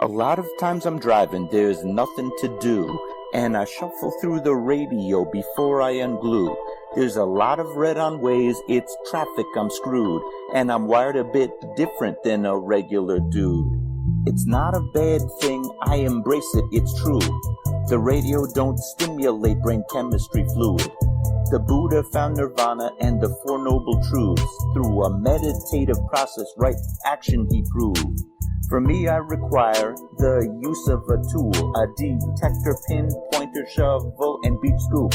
A lot of times I'm driving, there's nothing to do, and I shuffle through the radio before I unglue. There's a lot of red on ways, it's traffic, I'm screwed, and I'm wired a bit different than a regular dude. It's not a bad thing, I embrace it, it's true. The radio don't stimulate brain chemistry fluid. The Buddha found nirvana and the Four Noble Truths. Through a meditative process, right action he proved. For me, I require the use of a tool, a detector, pin, pointer, shovel, and beach scoop.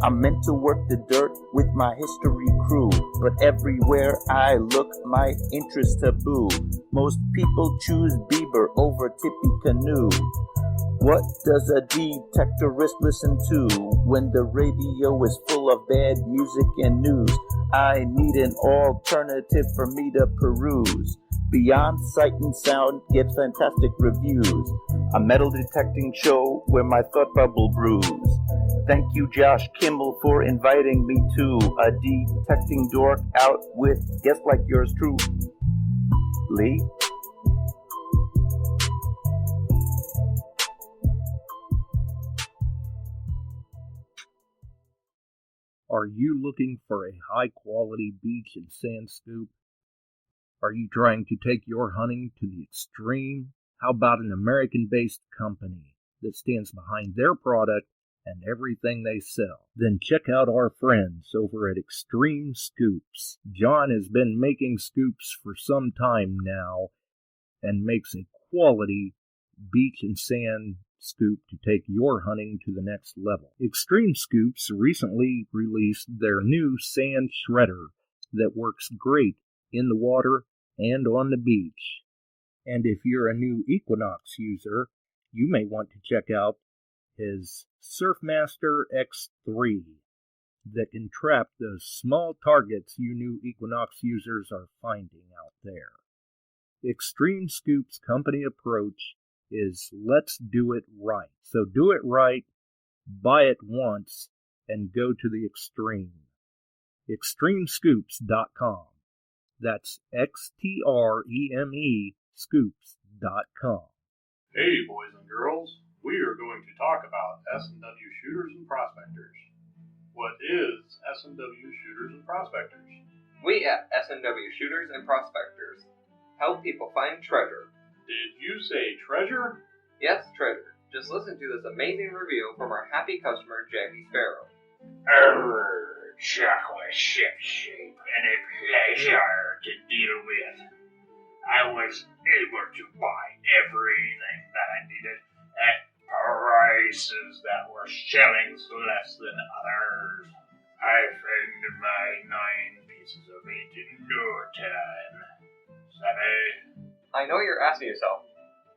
I'm meant to work the dirt with my history crew, but everywhere I look, my interest taboo. Most people choose Bieber over Tippy Canoe. What does a detectorist listen to when the radio is full of bad music and news? I need an alternative for me to peruse. Beyond Sight and Sound gets fantastic reviews. A metal detecting show where my thought bubble brews. Thank you, Josh Kimmel, for inviting me to a detecting dork out with guests like yours truly. Are you looking for a high-quality beach and sand scoop? Are you trying to take your hunting to the extreme? How about an American-based company that stands behind their product and everything they sell? Then check out our friends over at Extreme Scoops. John has been making scoops for some time now and makes a quality beach and sand scoop to take your hunting to the next level. Extreme Scoops recently released their new sand shredder that works great in the water and on the beach. And if you're a new Equinox user, you may want to check out his Surfmaster X3 that can trap those small targets you new Equinox users are finding out there. Extreme Scoop's company approach is let's do it right. So do it right, buy it once, and go to the extreme. Extremescoops.com. That's XTREME scoops.com. Hey, boys and girls. We are going to talk about S&W shooters and prospectors. What is S&W shooters and prospectors? We at S&W Shooters and Prospectors help people find treasure. Did you say treasure? Yes, treasure. Just listen to this amazing review from our happy customer, Jackie Sparrow. Chocolate ship-shape and a pleasure to deal with. I was able to buy everything that I needed at prices that were shillings less than others. I found my 9 pieces of 8 in no time. Savvy? I know you're asking yourself,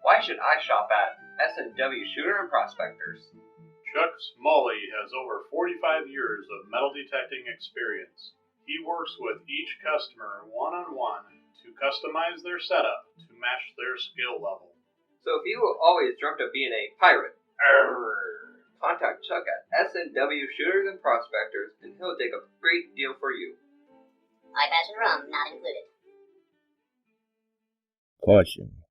why should I shop at S&W Shooter and Prospectors? Chuck Smalley has over 45 years of metal detecting experience. He works with each customer one-on-one to customize their setup to match their skill level. So if you always dreamt of being a pirate, contact Chuck at S&W Shooters and Prospectors and he'll take a great deal for you. High fashion rum not included. Caution.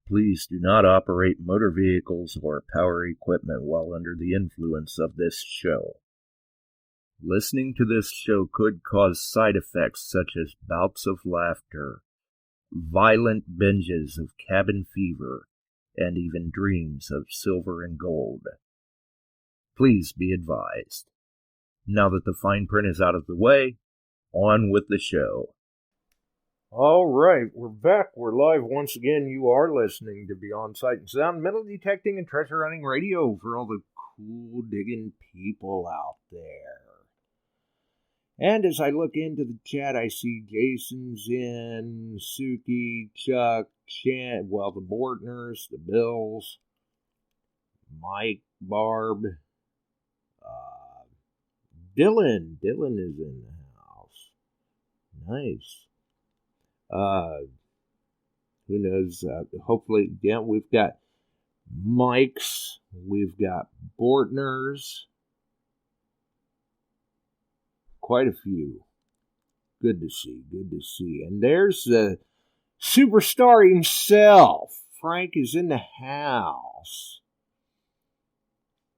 Please do not operate motor vehicles or power equipment while under the influence of this show. Listening to this show could cause side effects such as bouts of laughter, violent binges of cabin fever, and even dreams of silver and gold. Please be advised. Now that the fine print is out of the way, on with the show. All right, we're back. We're live once again. You are listening to Beyond Sight and Sound, metal detecting and treasure hunting radio for all the cool digging people out there. And as I look into the chat, I see Jason's in, Suki, Chuck, Chan, well, the Bortners, the Bills, Mike, Barb, Dylan. Dylan is in the house. Nice. Who knows? Hopefully, yeah, we've got Mike's, we've got Bortners, quite a few. Good to see, good to see. And there's the superstar himself, Frank is in the house.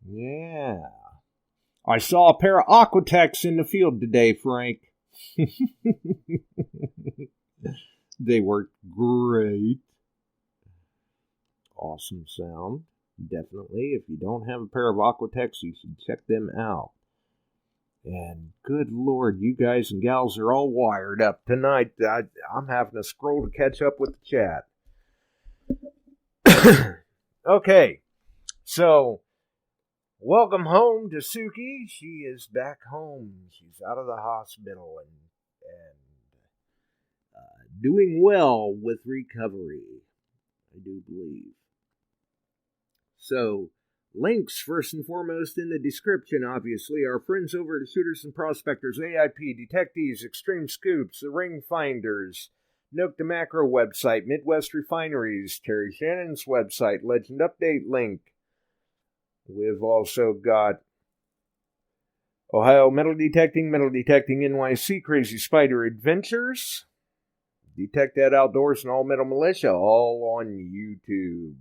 Yeah. I saw a pair of Aquatex in the field today, Frank. They worked great. Awesome sound. Definitely. If you don't have a pair of Aquatex, you should check them out. And good Lord, you guys and gals are all wired up tonight. I'm having to scroll to catch up with the chat. Okay, so welcome home to Suki. She is back home. She's out of the hospital and doing well with recovery, I do believe. So, links, first and foremost, in the description, obviously. Our friends over at Shooters and Prospectors, A.I.P, Detectees, Extreme Scoops, TheRingFinders, Nook to Macro website, Midwest Refineries, Terry Shannon's website, Legend Update link. We've also got Ohio Metal Detecting NYC, Crazy Spider Adventures, Detect That Outdoors, and All Metal Militia, all on YouTube.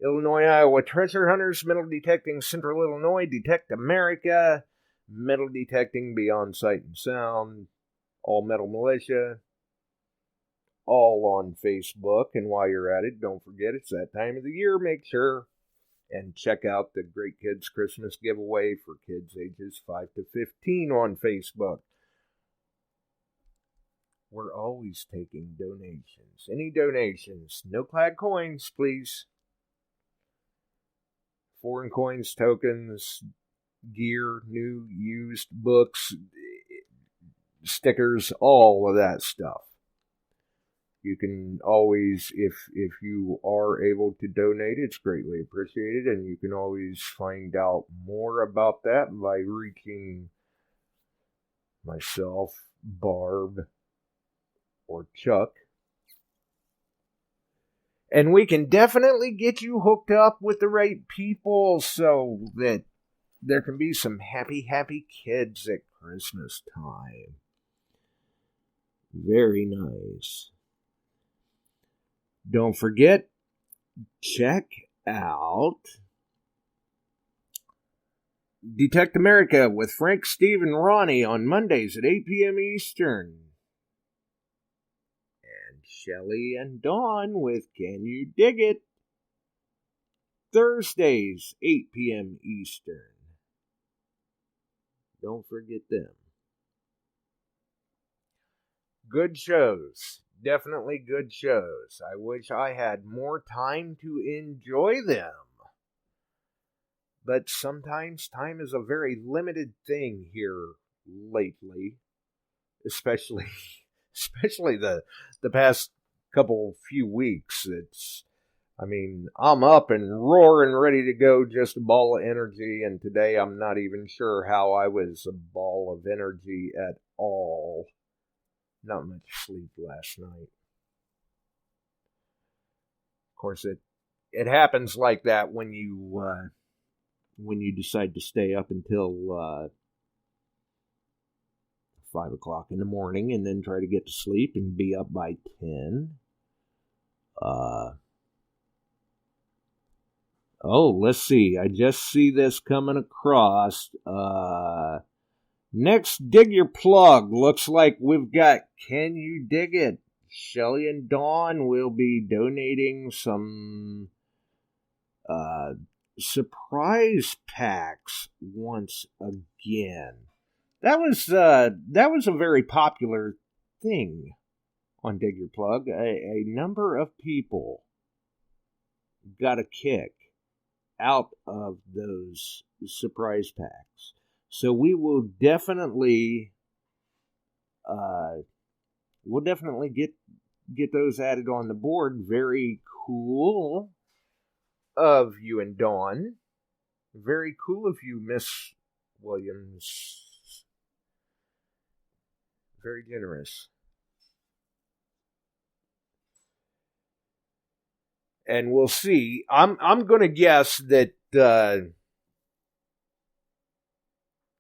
Illinois, Iowa Treasure Hunters, Metal Detecting Central Illinois, Detect America, Metal Detecting Beyond Sight and Sound, All Metal Militia, all on Facebook. And while you're at it, don't forget it's that time of the year. Make sure and check out the Great Kids Christmas giveaway for kids ages 5 to 15 on Facebook. We're always taking donations. Any donations. No clad coins, please. Foreign coins, tokens, gear, new, used, books, stickers, all of that stuff. You can always, if you are able to donate, it's greatly appreciated, and you can always find out more about that by reaching myself, Barb, or Chuck. And we can definitely get you hooked up with the right people so that there can be some happy, happy kids at Christmas time. Very nice. Don't forget, check out Detect America with Frank, Steve, and Ronnie on Mondays at 8 p.m. Eastern. Shelly and Dawn with Can You Dig It? Thursdays, 8 p.m. Eastern. Don't forget them. Good shows. Definitely good shows. I wish I had more time to enjoy them. But sometimes time is a very limited thing here lately. Especially the past few weeks. I'm up and roaring, ready to go, just a ball of energy, and today I'm not even sure how I was a ball of energy at all. Not much sleep last night. Of course, it happens like that when you decide to stay up until 5 o'clock in the morning and then try to get to sleep and be up by 10. Let's see. I just see this coming across. Next, Dig Your Plug. Looks like we've got Can You Dig It? Shelly and Dawn will be donating some surprise packs once again. That was a very popular thing on Dig Your Plug. A number of people got a kick out of those surprise packs. So we will definitely get those added on the board. Very cool of you and Dawn. Very cool of you, Miss Williams. Very generous. And we'll see. I'm going to guess that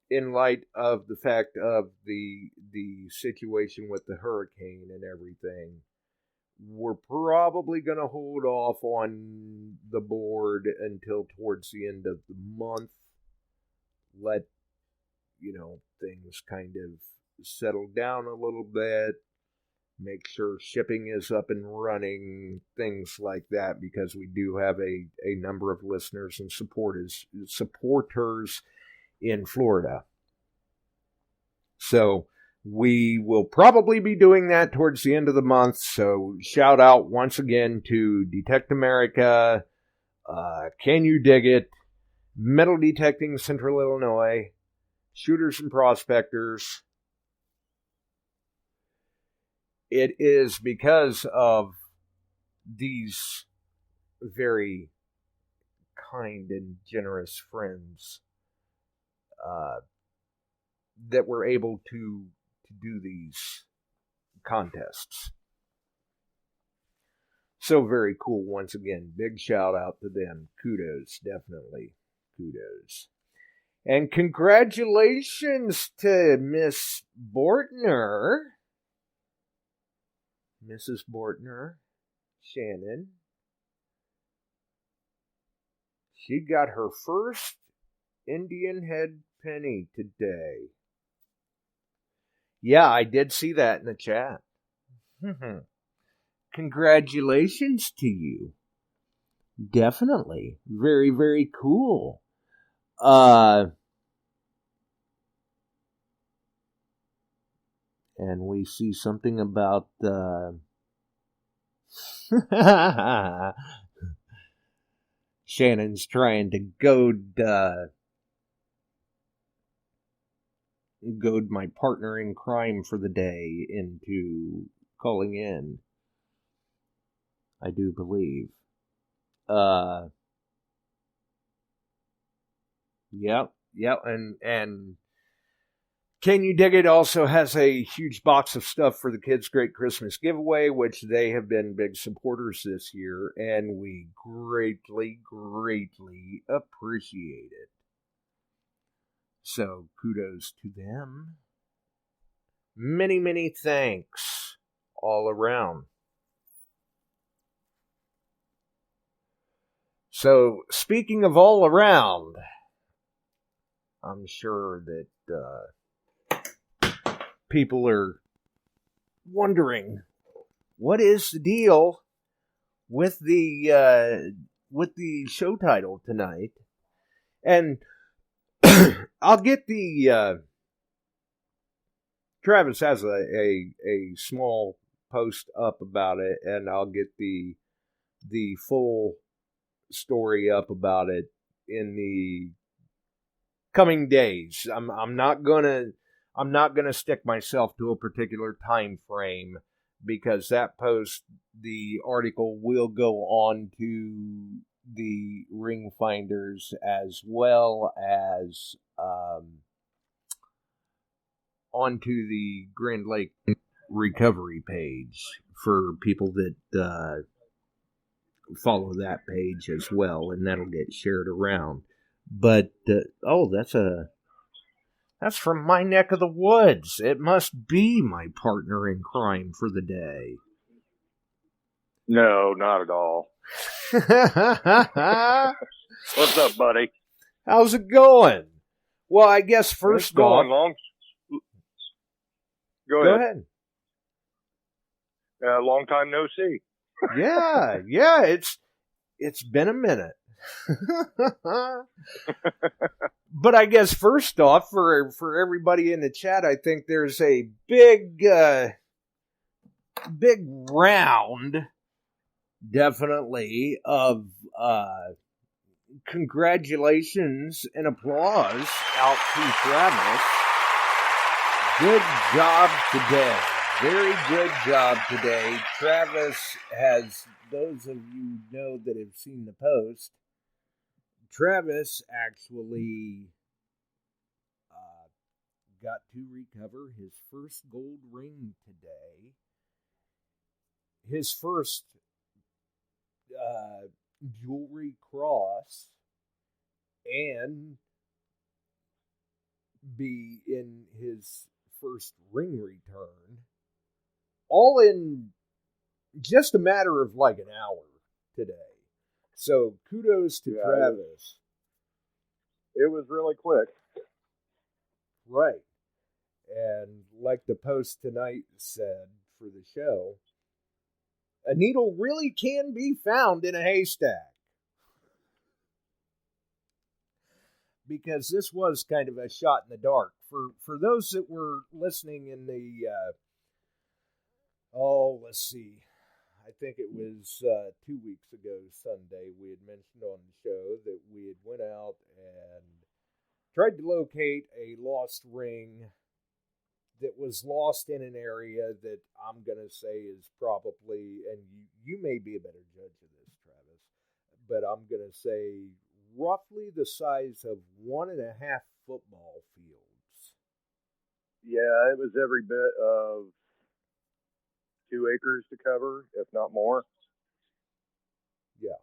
in light of the fact of the situation with the hurricane and everything, we're probably going to hold off on the board until towards the end of the month. Let, things kind of settle down a little bit. Make sure shipping is up and running, things like that, because we do have a number of listeners and supporters in Florida. So we will probably be doing that towards the end of the month. So shout out once again to Detect America, Can You Dig It, Metal Detecting Central Illinois, Shooters and Prospectors. It is because of these very kind and generous friends that we're able to do these contests. So very cool. Once again, big shout out to them. Kudos, definitely kudos. And congratulations to Miss Bortner. Mrs. Bortner, Shannon. She got her first Indian head penny today. Yeah, I did see that in the chat. Congratulations to you. Definitely. Very, very cool. And we see something about Shannon's trying to goad my partner in crime for the day into calling in. I do believe. Yep, and Can You Dig It also has a huge box of stuff for the kids' Great Christmas Giveaway, which they have been big supporters this year, and we greatly, greatly appreciate it. So, kudos to them. Many, many thanks all around. So, speaking of all around, I'm sure that people are wondering what is the deal with the show title tonight, and I'll get the Travis has a small post up about it, and I'll get the full story up about it in the coming days. I'm not gonna stick myself to a particular time frame, because that post, the article will go on to the TheRingFinders as well as onto the Grand Lake recovery page for people that follow that page as well, and that'll get shared around. But that's from my neck of the woods. It must be my partner in crime for the day. No, not at all. What's up, buddy? How's it going? Well, I guess first off... Go ahead. Long time no see. Yeah, it's been a minute. But I guess first off, for everybody in the chat, I think there's a big round, definitely, of congratulations and applause out to Travis. Good job today. Very good job today. Travis has, those of you know that have seen the post, Travis actually got to recover his first gold ring today. His first jewelry cross, and be in his first ring return. All in just a matter of like an hour today. So kudos to Travis. It was really quick. Right. And like the post tonight said for the show, a needle really can be found in a haystack. Because this was kind of a shot in the dark. For those that were listening in the, let's see, I think it was 2 weeks ago Sunday, we had mentioned on the show that we had went out and tried to locate a lost ring that was lost in an area that I'm going to say is probably, and you may be a better judge of this, Travis, but I'm going to say roughly the size of 1.5 football fields. Yeah, it was every bit of 2 acres to cover, if not more. Yeah.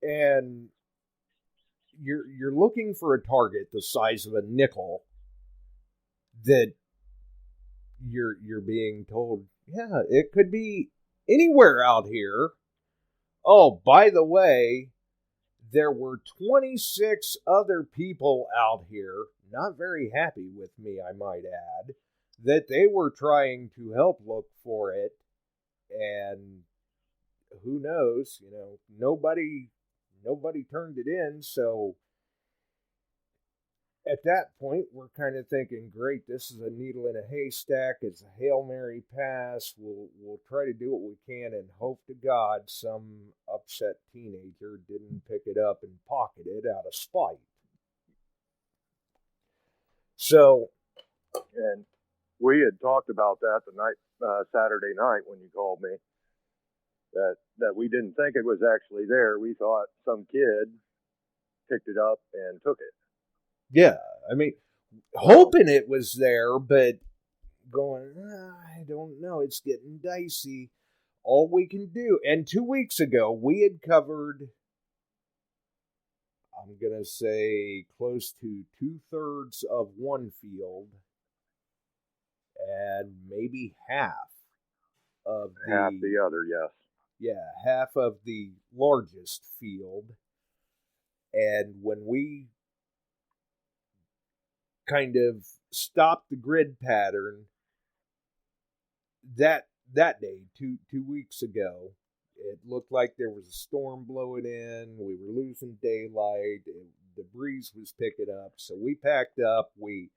And you're looking for a target the size of a nickel that you're being told, yeah, it could be anywhere out here. Oh, by the way, there were 26 other people out here, not very happy with me, I might add, that they were trying to help look for it. And who knows, nobody turned it in. So at that point, we're kind of thinking, great, this is a needle in a haystack. It's a Hail Mary pass. We'll try to do what we can and hope to God some upset teenager didn't pick it up and pocket it out of spite. So, and we had talked about that the night, Saturday night when you called me, that we didn't think it was actually there. We thought some kid picked it up and took it. Yeah, I mean, hoping it was there, but going, I don't know, it's getting dicey. All we can do, and 2 weeks ago, we had covered, I'm going to say, close to 2/3 of one field, and maybe half of the other, yes. Yeah, half of the largest field. And when we kind of stopped the grid pattern that day, two weeks ago, it looked like there was a storm blowing in. We were losing daylight. The breeze was picking up. So we packed up. We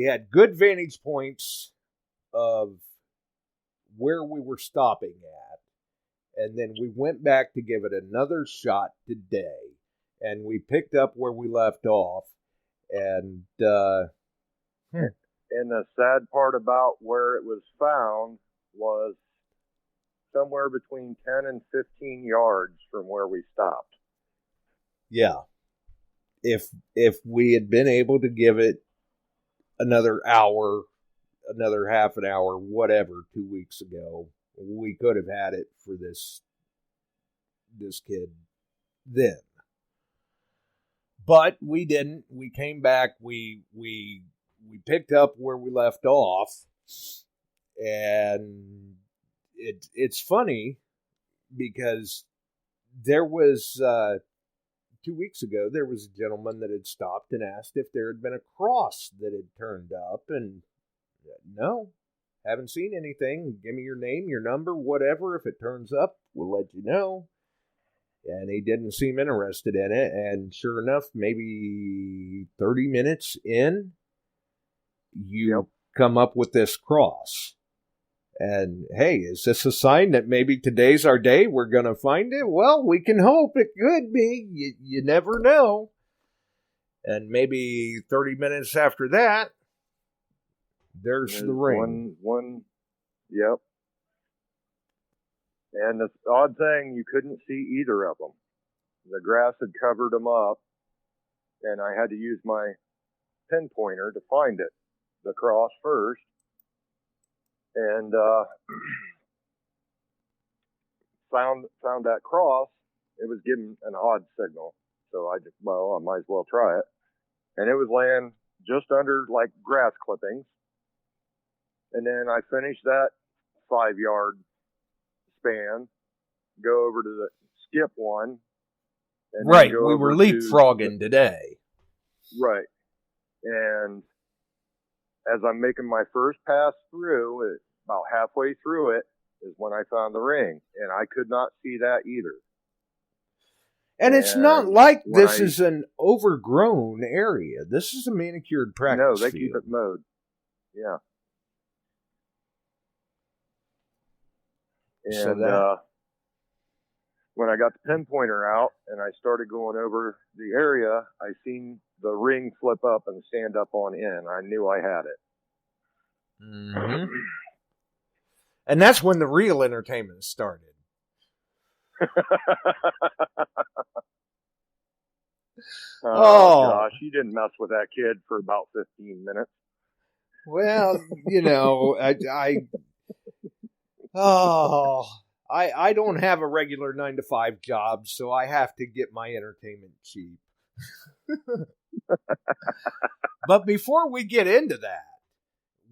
had good vantage points of where we were stopping at. And then we went back to give it another shot today. And we picked up where we left off. And and the sad part about where it was found was somewhere between 10 and 15 yards from where we stopped. Yeah. If we had been able to give it another hour, another half an hour, whatever, 2 weeks ago, we could have had it for this kid then. But we didn't. We came back. We picked up where we left off, and it's funny because there was 2 weeks ago there was a gentleman that had stopped and asked if there had been a cross that had turned up, and no, haven't seen anything. Give me your name, your number, whatever. If it turns up, we'll let you know. And he didn't seem interested in it. And sure enough, maybe 30 minutes in, you come up with this cross. And hey, is this a sign that maybe today's our day? We're going to find it? Well, we can hope it could be. You never know. And maybe 30 minutes after that, there's the ring. Yep. And the odd thing, you couldn't see either of them. The grass had covered them up, and I had to use my pinpointer to find it, the cross first. And found that cross. It was giving an odd signal, so I might as well try it. And it was laying just under like grass clippings. And then I finished that 5-yard span, go over to the skip one. And right. go We were over leapfrogging today. Right. And as I'm making my first pass through, about halfway through it is when I found the ring. And I could not see that either. And it's not like this is an overgrown area. This is a manicured practice No, they field. keep it mowed. Yeah. And when I got the pinpointer out and I started going over the area, I seen the ring flip up and stand up on end. I knew I had it. Mm-hmm. And that's when the real entertainment started. Oh, gosh, you didn't mess with that kid for about 15 minutes. Well, you know, I don't have a regular 9-to-5 job, so I have to get my entertainment cheap. But before we get into that,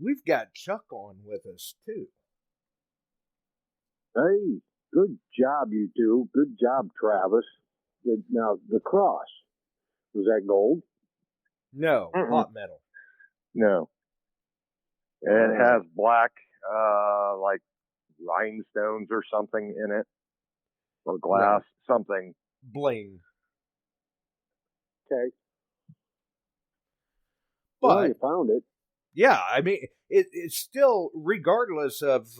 we've got Chuck on with us too. Hey, good job, you two. Good job, Travis. Now, the cross, was that gold? No, hot metal. No. It has black, like rhinestones or something in it, or glass, something. Bling. Okay. But well, you found it. Yeah, I mean, it's still, regardless of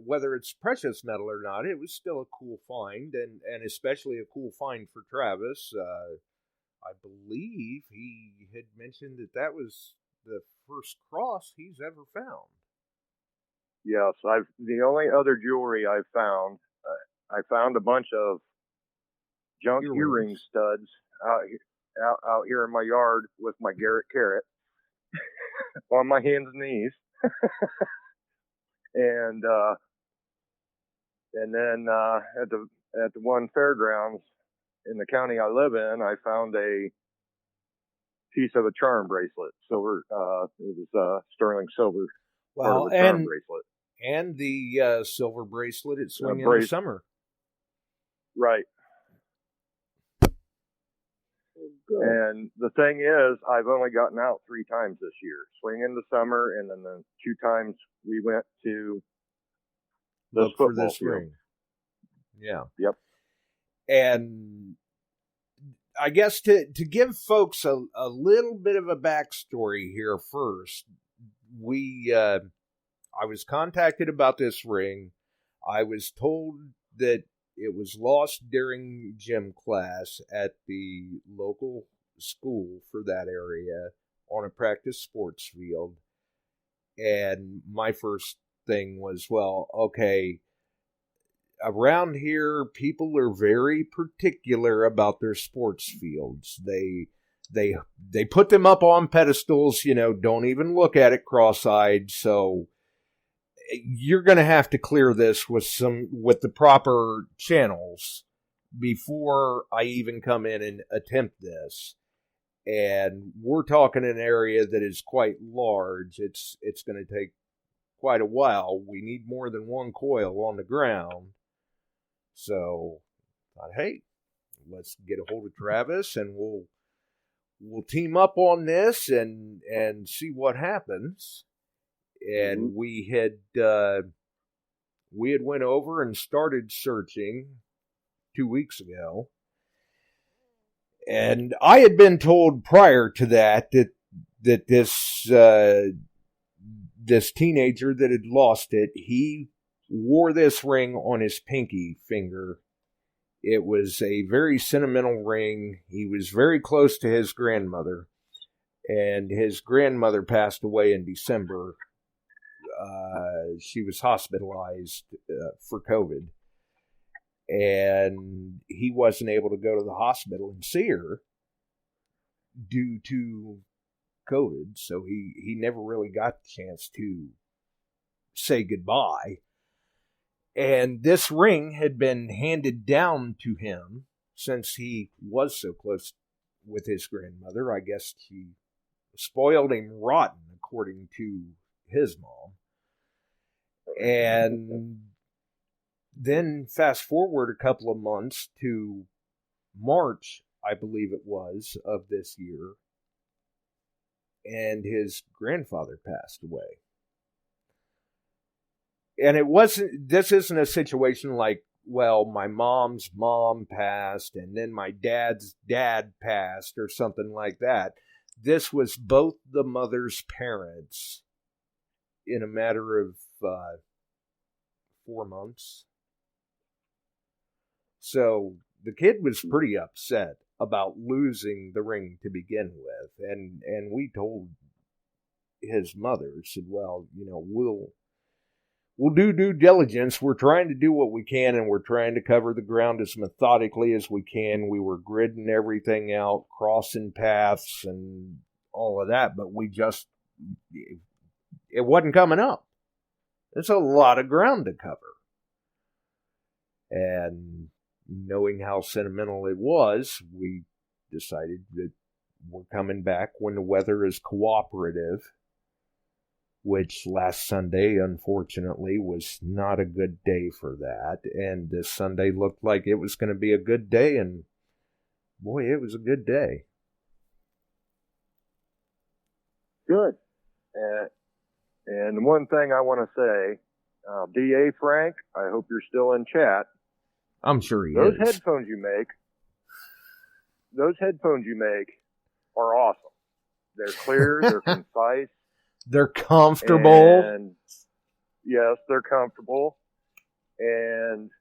whether it's precious metal or not, it was still a cool find, and especially a cool find for Travis. I believe he had mentioned that was the first cross he's ever found. Yes, the only other jewelry I've found, I found a bunch of junk earring studs out here in my yard with my Garrett Carrot on my hands and knees. and then at the one fairgrounds in the county I live in, I found a piece of a charm bracelet, silver. It was sterling silver. Well, charm bracelet. And the silver bracelet at Swing in the Summer. Right. Good. And the thing is, I've only gotten out 3 times this year. Swing in the summer, and then the 2 times we went to look for football this field. ring. Yeah. Yep. And I guess to give folks a little bit of a backstory here first, I was contacted about this ring. I was told that it was lost during gym class at the local school for that area on a practice sports field. And my first thing was, well, okay, around here, people are very particular about their sports fields. They put them up on pedestals, don't even look at it cross-eyed. So you're going to have to clear this with the proper channels before I even come in and attempt this. And we're talking an area that is quite large. It's going to take quite a while. We need more than one coil on the ground. So I thought, hey, let's get a hold of Travis and we'll team up on this and see what happens. And we had went over and started searching 2 weeks ago. And I had been told prior to that this teenager that had lost it, he wore this ring on his pinky finger. It was a very sentimental ring. He was very close to his grandmother, and his grandmother passed away in December. She was hospitalized for COVID, and he wasn't able to go to the hospital and see her due to COVID, so he never really got the chance to say goodbye. And this ring had been handed down to him since he was so close with his grandmother. I guess she spoiled him rotten, according to his mom. And then fast forward a couple of months to March, I believe it was, of this year, and his grandfather passed away. And this isn't a situation like, well, my mom's mom passed and then my dad's dad passed or something like that. This was both the mother's parents in a matter of 4 months. So the kid was pretty upset about losing the ring to begin with. And we told his mother, said, well, we'll do due diligence. We're trying to do what we can, and we're trying to cover the ground as methodically as we can. We were gridding everything out, crossing paths and all of that, but it wasn't coming up. It's a lot of ground to cover. And knowing how sentimental it was, we decided that we're coming back when the weather is cooperative, which last Sunday, unfortunately, was not a good day for that. And this Sunday looked like it was going to be a good day, and boy, it was a good day. Good. And one thing I want to say, D.A. Frank, I hope you're still in chat. I'm sure he Those is. headphones you make are awesome. They're clear, they're concise. They're comfortable. And yes, they're comfortable. And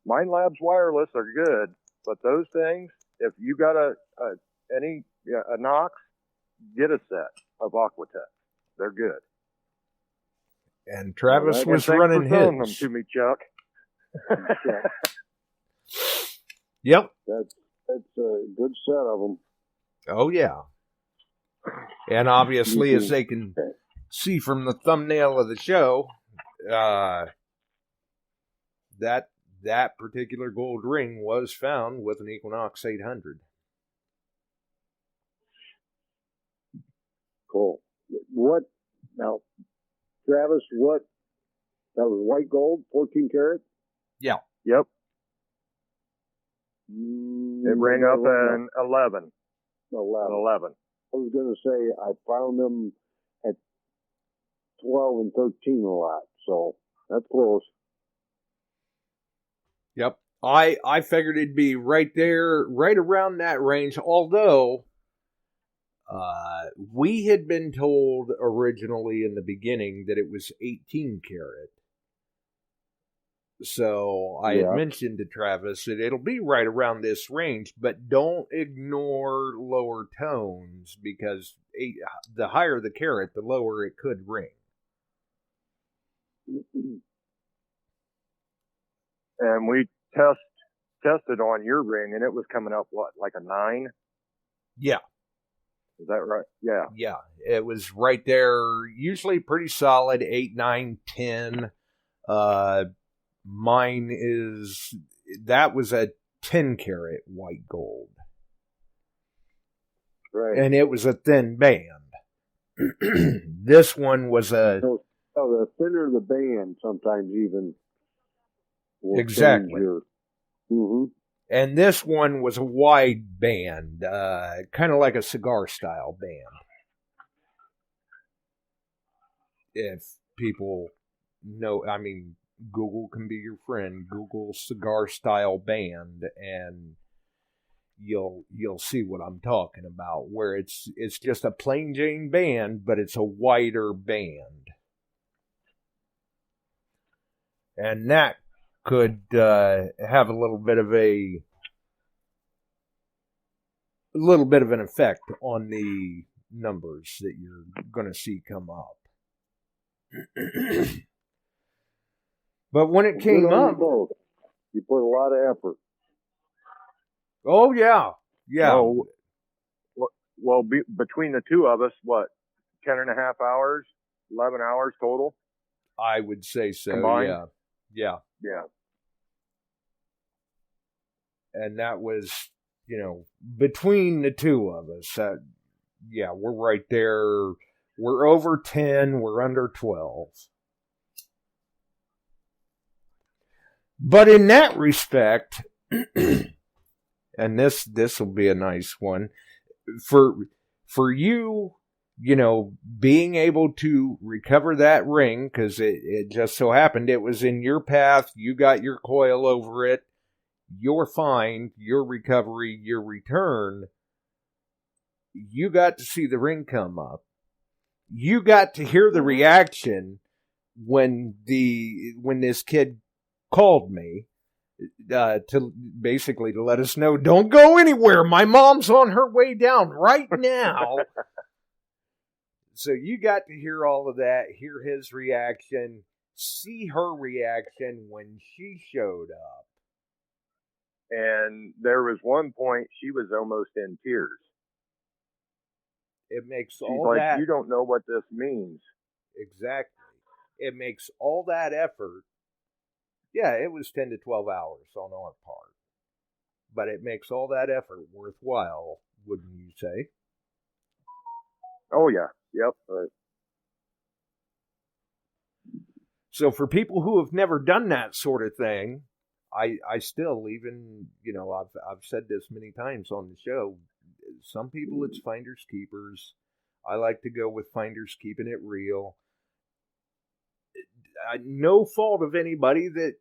minelab's wireless are good, but those things, if you got a Knox, get a set of Aquatech. They're good. And Travis was running his. Them to me, Chuck. Yep. That's a good set of them. Oh, yeah. And obviously, as they can see from the thumbnail of the show, that particular gold ring was found with an Equinox 800. Cool. What now, Travis? What that was white gold, 14 karat. Yeah. Yep. It rang up an 11. 11. I was going to say I found them at 12 and 13 a lot, so that's close. Yep. I figured it'd be right there, right around that range, although we had been told originally in the beginning that it was 18 karat. So I had mentioned to Travis that it'll be right around this range, but don't ignore lower tones because the higher the carat, the lower it could ring. And we tested on your ring, and it was coming up, what, like a 9? Yeah. Is that right? Yeah. Yeah. It was right there, usually pretty solid, 8, 9, 10. Mine that was a 10 karat white gold. Right. And it was a thin band. This one was a... So the thinner the band, sometimes even... Exactly. Mm-hmm. And this one was a wide band, kind of like a cigar style band. If people know, I mean, Google can be your friend. Google cigar style band, and you'll see what I'm talking about. Where it's just a plain Jane band, but it's a wider band, and that could have a little bit of an effect on the numbers that you're going to see come up. But when it came up, you put a lot of effort. Oh yeah. Well, between the two of us, what, 10 and a half hours, 11 hours total? I would say so. Combined? Yeah. And that was, between the two of us. We're right there. We're over 10. We're under 12. But in that respect, and this will be a nice one, for you, being able to recover that ring, because it just so happened it was in your path, you got your coil over it, your find, your recovery, your return, you got to see the ring come up. You got to hear the reaction when this kid called me to basically to let us know, don't go anywhere. My mom's on her way down right now. So you got to hear all of that, hear his reaction, see her reaction when she showed up. And there was one point she was almost in tears. It makes She's all like, that. you don't know what this means. Exactly. It makes all that effort. Yeah, it was 10 to 12 hours on our part. But it makes all that effort worthwhile, wouldn't you say? Oh, yeah. Yep. So for people who have never done that sort of thing, I still, even, I've said this many times on the show, some people it's finders keepers. I like to go with finders keeping it real. No fault of anybody that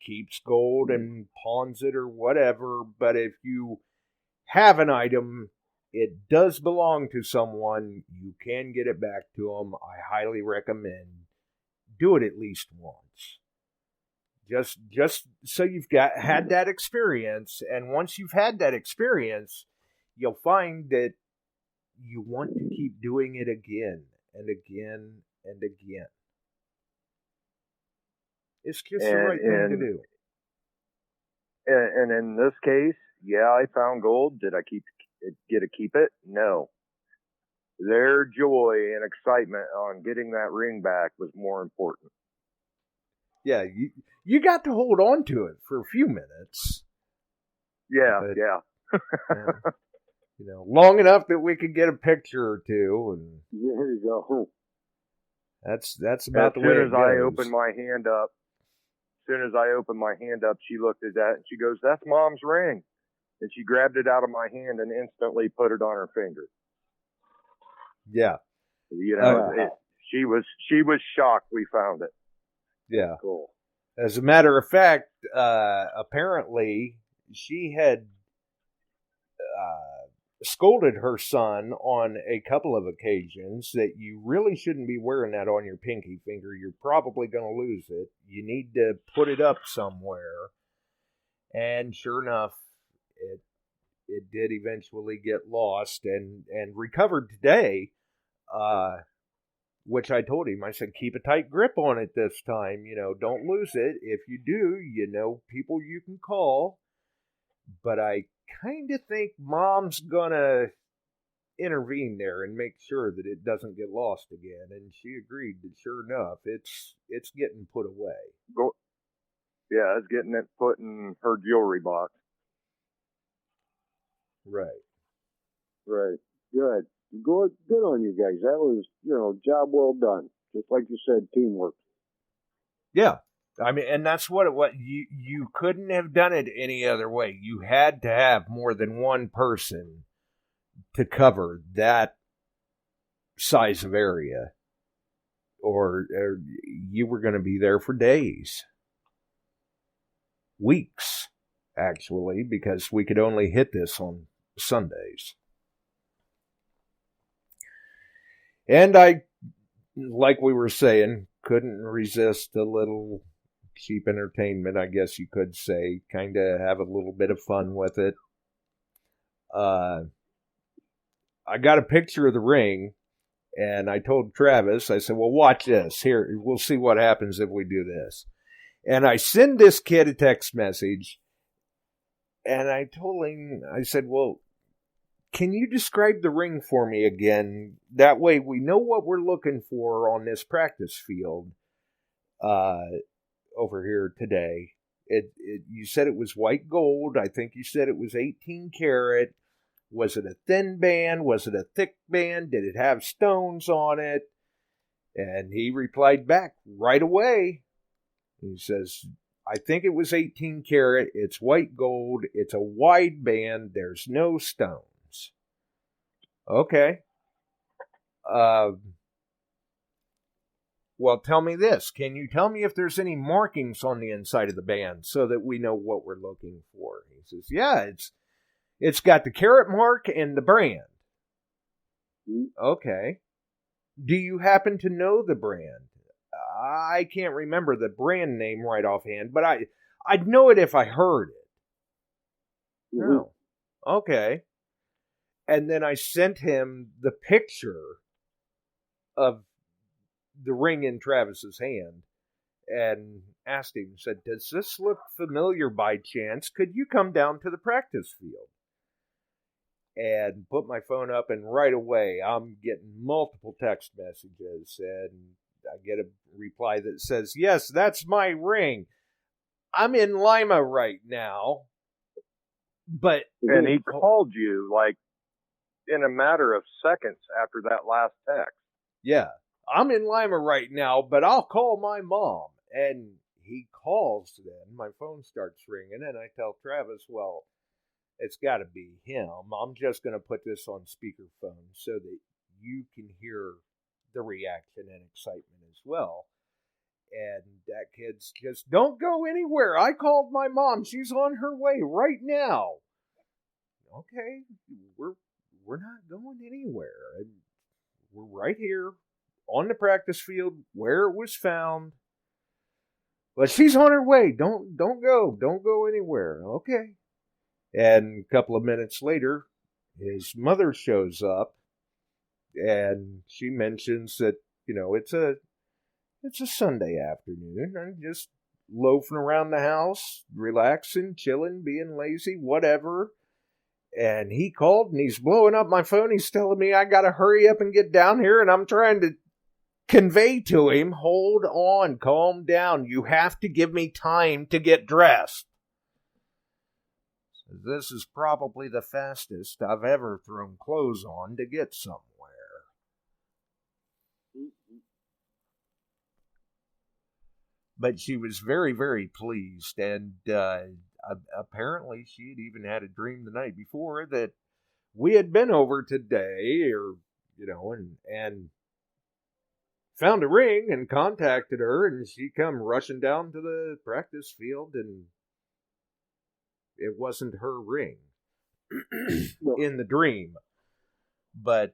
keeps gold and pawns it or whatever, but if you have an item, it does belong to someone, you can get it back to them. I highly recommend do it at least once. Just so you've had that experience, and once you've had that experience, you'll find that you want to keep doing it again and again and again. It's just the right thing to do. And in this case, yeah, I found gold. Did I get to keep it? No. Their joy and excitement on getting that ring back was more important. Yeah, you got to hold on to it for a few minutes. Yeah, but, yeah. Long enough that we could get a picture or two, and there you go. That's about the way it goes. As soon as I opened my hand up, she looked at that and she goes, "That's Mom's ring." And she grabbed it out of my hand and instantly put it on her finger. Yeah. She was shocked we found it. Yeah. Cool. As a matter of fact, apparently she had scolded her son on a couple of occasions that you really shouldn't be wearing that on your pinky finger. You're probably going to lose it. You need to put it up somewhere. And sure enough, it did eventually get lost and recovered today, which I told him. I said, keep a tight grip on it this time. Don't lose it. If you do, people you can call. But I kind of think Mom's going to intervene there and make sure that it doesn't get lost again. And she agreed that sure enough, it's getting put away. Yeah, it's getting it put in her jewelry box. Right. Good. Good on you guys. That was, job well done. Just like you said, teamwork. Yeah. I mean, and that's what you couldn't have done it any other way. You had to have more than one person to cover that size of area, or you were going to be there for days, weeks, actually, because we could only hit this on Sundays. And I, like we were saying, couldn't resist a little cheap entertainment, I guess you could say. Kind of have a little bit of fun with it. I got a picture of the ring, and I told Travis, I said, well, watch this. Here, we'll see what happens if we do this. And I send this kid a text message, and I told him, I said, well, can you describe the ring for me again? That way we know what we're looking for on this practice field over here today. You said it was white gold. I think you said it was 18 karat. Was it a thin band? Was it a thick band? Did it have stones on it? And he replied back right away. He says, I think it was 18 karat. It's white gold. It's a wide band. There's no stones. Okay. Well, tell me this. Can you tell me if there's any markings on the inside of the band so that we know what we're looking for? He says, yeah, it's got the carat mark and the brand. Okay. Do you happen to know the brand? I can't remember the brand name right offhand, but I'd know it if I heard it. No. Okay. And then I sent him the picture of the ring in Travis's hand and asked him, said, does this look familiar by chance? Could you come down to the practice field? And put my phone up, and right away I'm getting multiple text messages, and I get a reply that says, yes, that's my ring. I'm in Lima right now. But and he called you like in a matter of seconds after that last text. Yeah. I'm in Lima right now, but I'll call my mom. And he calls then. My phone starts ringing, and I tell Travis, well, it's got to be him. I'm just going to put this on speakerphone so that you can hear the reaction and excitement as well. And that kid's just, don't go anywhere. I called my mom. She's on her way right now. Okay, we're not going anywhere. We're right here on the practice field where it was found. But she's on her way. Don't go anywhere. Okay. And a couple of minutes later, his mother shows up, and she mentions that, it's a Sunday afternoon. I'm just loafing around the house, relaxing, chilling, being lazy, whatever. And he called, and he's blowing up my phone. He's telling me I got to hurry up and get down here, and I'm trying to convey to him, hold on, calm down. You have to give me time to get dressed. This is probably the fastest I've ever thrown clothes on to get somewhere. But she was very, very pleased, and apparently she had even had a dream the night before that we had been over today, and found a ring and contacted her, and she come rushing down to the practice field, and it wasn't her ring in the dream. But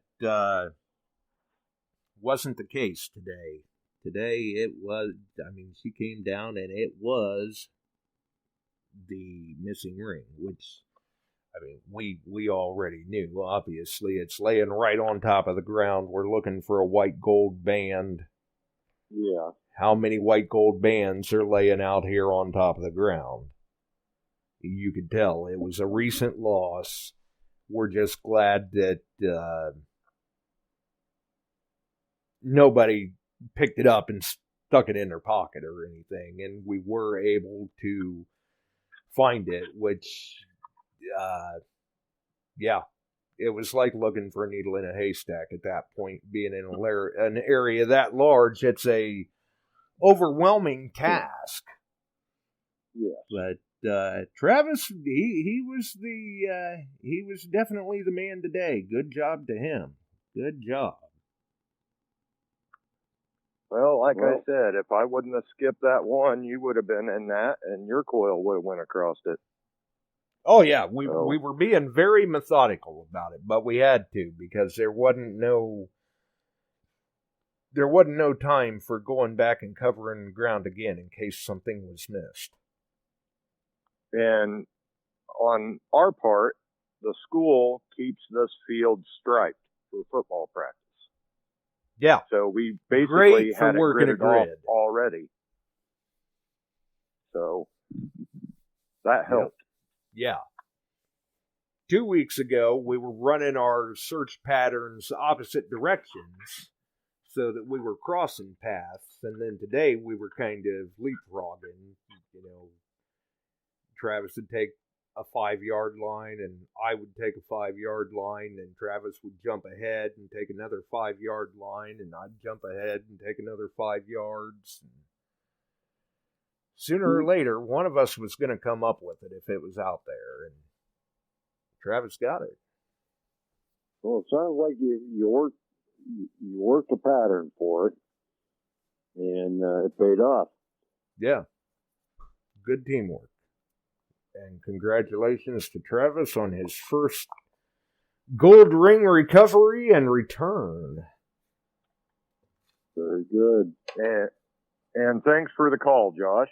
wasn't the case today. Today it was, she came down and it was the missing ring, which, we already knew. Obviously, it's laying right on top of the ground. We're looking for a white gold band. Yeah. How many white gold bands are laying out here on top of the ground? You could tell it was a recent loss. We're just glad that nobody picked it up and stuck it in their pocket or anything, and we were able to find it, which, it was like looking for a needle in a haystack at that point, being in an area that large. It's a overwhelming task. Yeah. But Travis, he was definitely the man today. Good job to him. Good job. Well, I said, if I wouldn't have skipped that one, you would have been in that, and your coil would have went across it. Oh yeah, we were being very methodical about it, but we had to, because there wasn't no time for going back and covering the ground again in case something was missed. And on our part, the school keeps this field striped for football practice. Yeah. So we basically had it gridded off grid already. So that helped. Yeah. 2 weeks ago, we were running our search patterns opposite directions so that we were crossing paths. And then today we were kind of leapfrogging. Travis would take a 5-yard line, and I would take a 5-yard line, and Travis would jump ahead and take another 5-yard line, and I'd jump ahead and take another 5 yards. sooner or later, one of us was going to come up with it if it was out there, and Travis got it. Well, it sounds like you worked a pattern for it, and it paid off. Yeah. Good teamwork. And congratulations to Travis on his first gold ring recovery and return. Very good. And thanks for the call, Josh.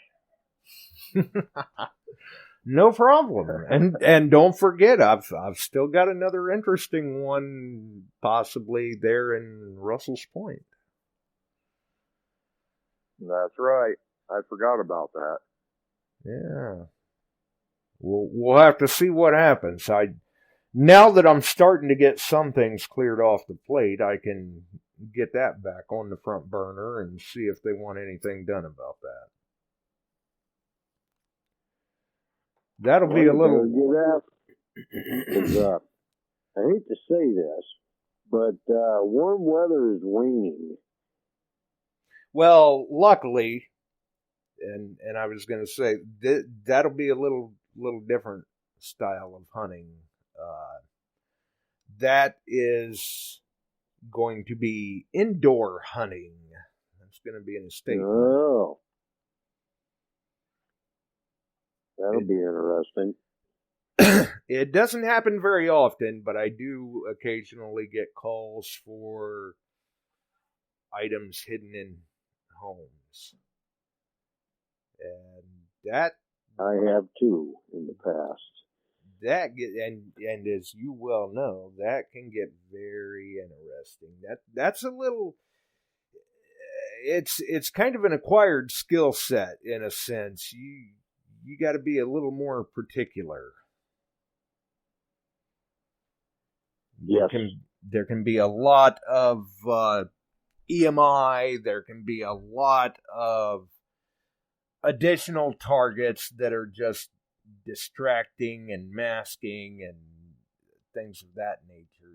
No problem. And don't forget, I've still got another interesting one possibly there in Russell's Point. That's right. I forgot about that. Yeah. We'll have to see what happens. Now that I'm starting to get some things cleared off the plate, I can get that back on the front burner and see if they want anything done about that. That'll be a little... I hate to say this, but warm weather is waning. Well, luckily, and I was going to say, that'll be a little different style of hunting. That is going to be indoor hunting. That's going to be an estate. Oh. That'll be interesting. It doesn't happen very often, but I do occasionally get calls for items hidden in homes. And that... I have too in the past. And as you well know, that can get very interesting. That's a little... It's kind of an acquired skill set in a sense. You got to be a little more particular. Yes. There can be a lot of EMI. There can be a lot of additional targets that are just distracting and masking and things of that nature.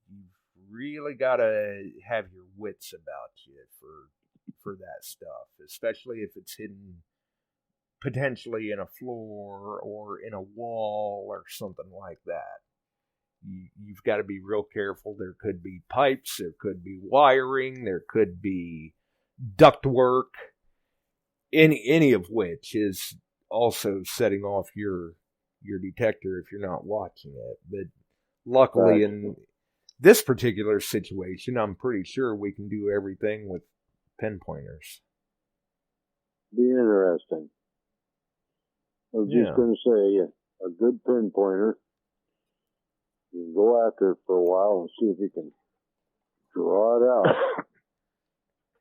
You've really got to have your wits about you for that stuff, especially if it's hidden potentially in a floor or in a wall or something like that. You've got to be real careful. There could be pipes, there could be wiring, there could be ductwork, any of which is also setting off your detector if you're not watching it. But luckily in this particular situation, I'm pretty sure we can do everything with pinpointers. Be interesting. I was just going to say, a good pinpointer, you can go after it for a while and see if you can draw it out.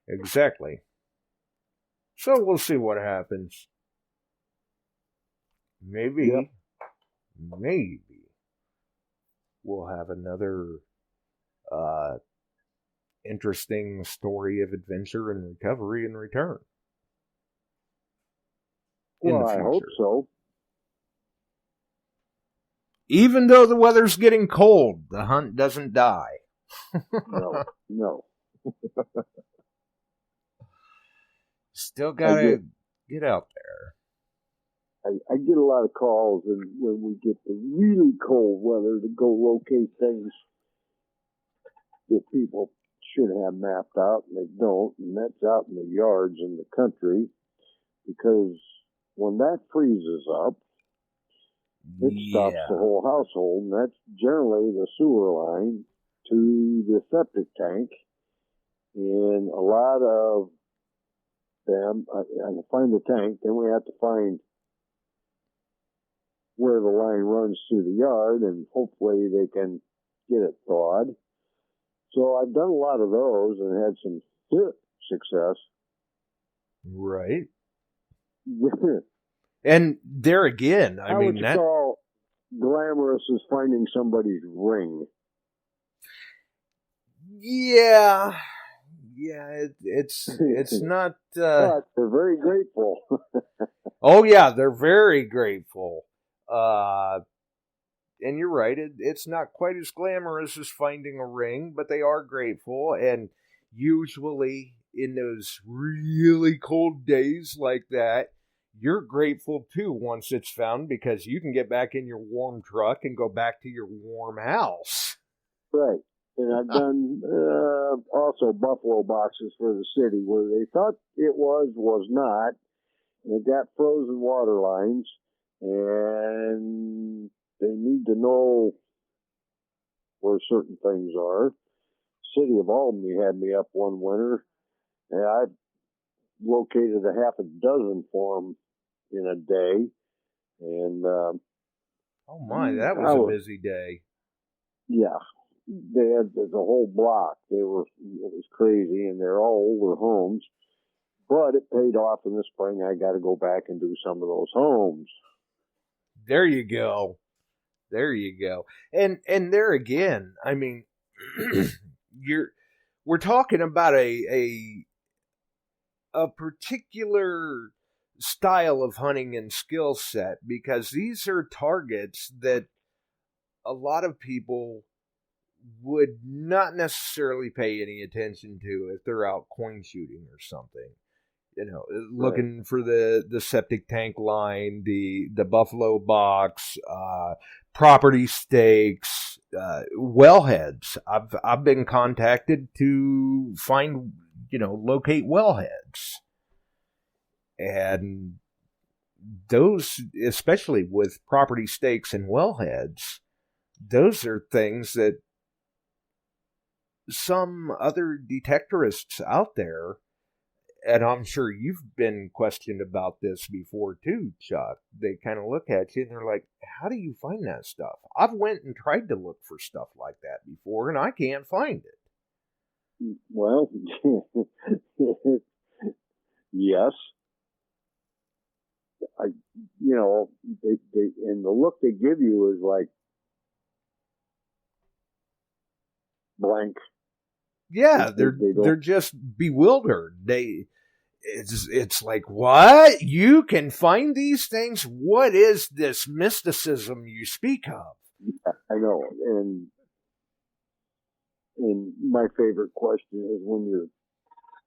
Exactly. So we'll see what happens. Maybe we'll have another interesting story of adventure and recovery and return. Well, I hope so. Even though the weather's getting cold, the hunt doesn't die. No. Still gotta get out there. I get a lot of calls, and when we get the really cold weather, to go locate things that people should have mapped out, and they don't, and that's out in the yards in the country, because when that freezes up, it stops the whole household, and that's generally the sewer line to the septic tank. And a lot of them, I find the tank, then we have to find where the line runs through the yard, and hopefully they can get it thawed. So I've done a lot of those and had some success. Right. And there again, I mean, would you call glamorous as finding somebody's ring? Yeah, it's not. But they're very grateful. Oh yeah, they're very grateful. And you're right, it's not quite as glamorous as finding a ring, but they are grateful. And usually in those really cold days like that, you're grateful too once it's found because you can get back in your warm truck and go back to your warm house. Right. And I've done also buffalo boxes for the city where they thought it was not. And they got frozen water lines, and they need to know where certain things are. City of Albany had me up one winter, and I located a half a dozen for them in a day. And oh my, that was a busy day. Yeah, they had the whole block. It was crazy, and they're all older homes. But it paid off in the spring. I got to go back and do some of those homes. There you go. There you go. And there again, I mean, we're talking about a particular style of hunting and skill set, because these are targets that a lot of people would not necessarily pay any attention to if they're out coin shooting or something. You know, looking right. For the septic tank line, the buffalo box, property stakes, wellheads. I've been contacted to find, locate wellheads. And those, especially with property stakes and wellheads, those are things that some other detectorists out there, and I'm sure you've been questioned about this before too, Chuck. They kind of look at you and they're like, how do you find that stuff? I've went and tried to look for stuff like that before and I can't find it. Well, yes. And the look they give you is like blank. Yeah, they're just bewildered. It's like, what? You can find these things? What is this mysticism you speak of? Yeah, I know. And my favorite question is when you're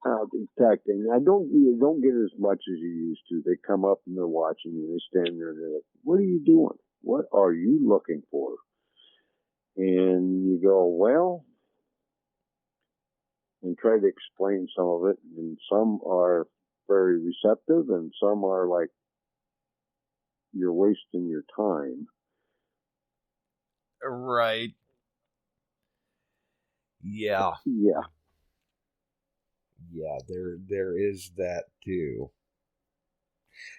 out detecting. You don't get as much as you used to. They come up and they're watching you. They stand there and they're like, what are you doing? What are you looking for? And you go, well, and try to explain some of it. And some are very receptive and some are like, you're wasting your time. Right. Yeah. Yeah. Yeah, there is that too.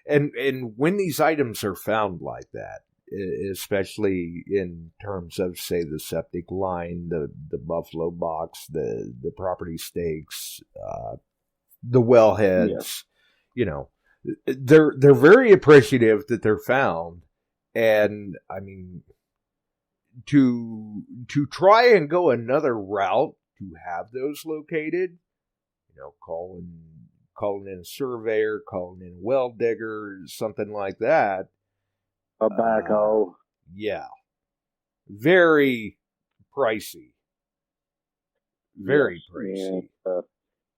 And when these items are found like that, especially in terms of, say, the septic line, the buffalo box, the property stakes, the wellheads, they're very appreciative that they're found. And I mean, to try and go another route to have those located, calling in a surveyor, calling in a well digger, something like that. A backhoe. Yeah. Very pricey. Very pricey. And,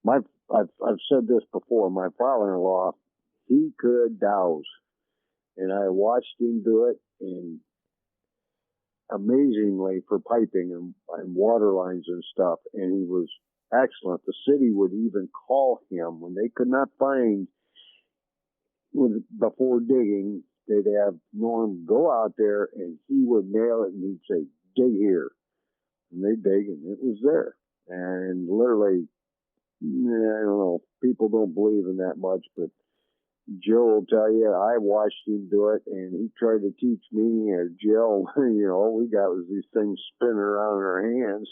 I've said this before. My father-in-law, he could douse. And I watched him do it, and amazingly for piping and water lines and stuff. And he was excellent. The city would even call him when they could not find, before digging, they'd have Norm go out there and he would nail it and he'd say, dig here. And they'd dig and it was there. And literally, I don't know, people don't believe in that much, but Joe will tell you, I watched him do it, and he tried to teach me, or Jill, all we got was these things spinning around in our hands.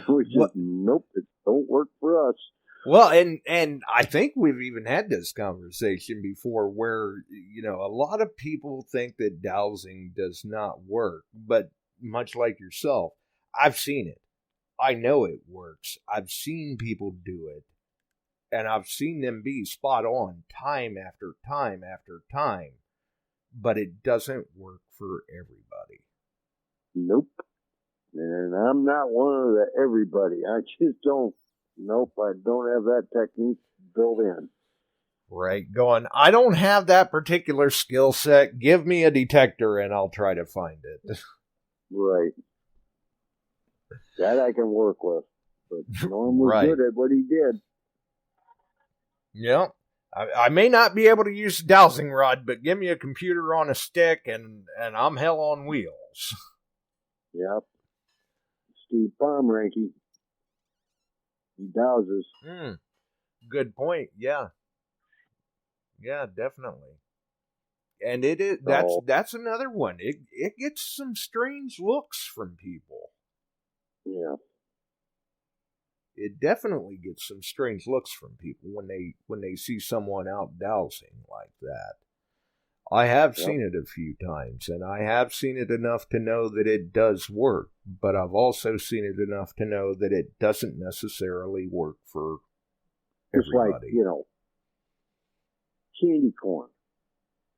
We just, nope, it don't work for us. Well, and I think we've even had this conversation before where, a lot of people think that dowsing does not work, but much like yourself, I've seen it. I know it works. I've seen people do it. And I've seen them be spot on time after time after time. But it doesn't work for everybody. Nope. And I'm not one of the everybody. I just don't. Nope, I don't have that technique built in. Right, going, I don't have that particular skill set. Give me a detector and I'll try to find it. Right. That I can work with. But Norm was Right. good at what he did. Yeah. I may not be able to use a dowsing rod, but give me a computer on a stick and I'm hell on wheels. Yep. Steve Pomeranke. He douses. Good point. Yeah. Yeah, definitely. And it is that's another one. It gets some strange looks from people. Yeah. It definitely gets some strange looks from people when they see someone out dowsing like that. I have seen it a few times, and I have seen it enough to know that it does work, but I've also seen it enough to know that it doesn't necessarily work for everybody. It's like, candy corn.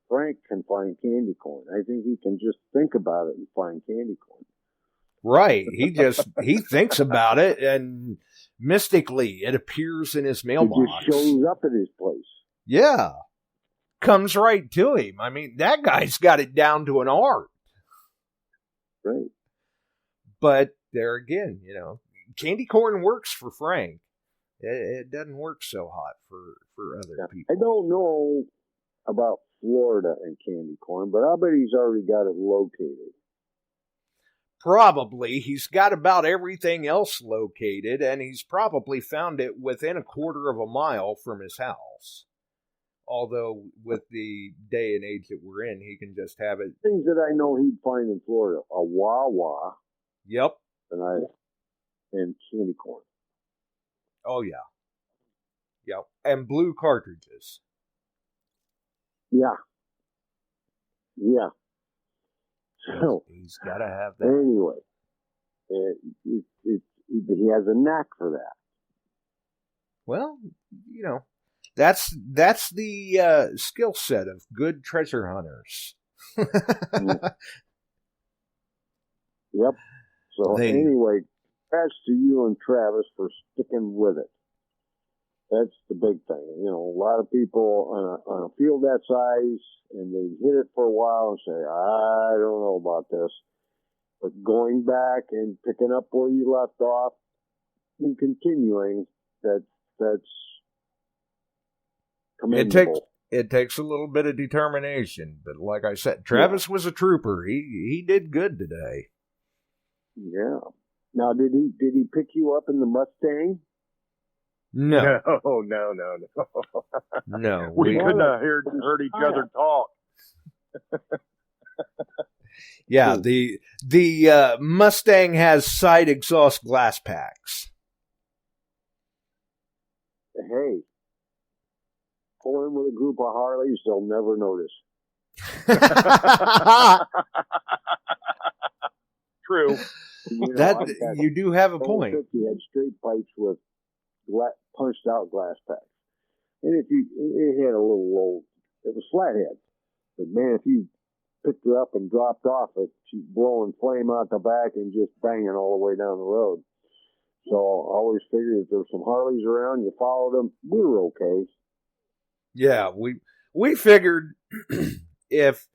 Frank can find candy corn. I think he can just think about it and find candy corn. Right. He thinks about it, and mystically it appears in his mailbox. It just shows up at his place. Yeah. Comes right to him. I mean, that guy's got it down to an art. Right. But there again, candy corn works for Frank. It doesn't work so hot for other people. I don't know about Florida and candy corn, but I bet he's already got it located. Probably. He's got about everything else located, and he's probably found it within a quarter of a mile from his house. Although, with the day and age that we're in, he can just have it. Things that I know he'd find in Florida. A Wawa. Yep. And candy corn. Oh, yeah. Yep. And blue cartridges. Yeah. Yeah. So, he's got to have that. Anyway, he has a knack for that. Well, that's the skill set of good treasure hunters. Yep. So anyway, congrats to you and Travis for sticking with it. That's the big thing. A lot of people on a field that size, and they hit it for a while and say, I don't know about this. But going back and picking up where you left off and continuing, that's commendable. It takes a little bit of determination, but like I said, Travis was a trooper. He did good today. Yeah. Now, did he pick you up in the Mustang? No. No. No. We couldn't have heard each other talk. Yeah, the Mustang has side exhaust glass packs. Hey, pull in with a group of Harleys, they'll never notice. True. You do have a point. You had straight pipes with punched out glass packs, and it had a little low. It was flathead, but man, if you picked her up and dropped off it, she's blowing flame out the back and just banging all the way down the road. So I always figured if there were some Harleys around, you followed them, we were okay. Yeah, we figured if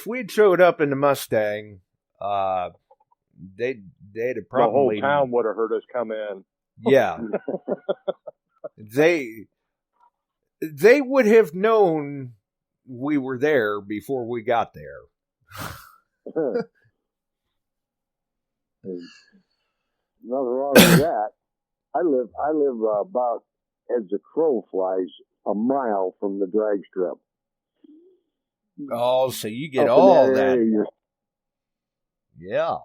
we'd showed up in the Mustang, they'd have probably the whole town would have heard us come in. Yeah. They would have known we were there before we got there. Nothing wrong with that. I live about as the crow flies a mile from the drag strip. Oh, so you get all that. Yeah.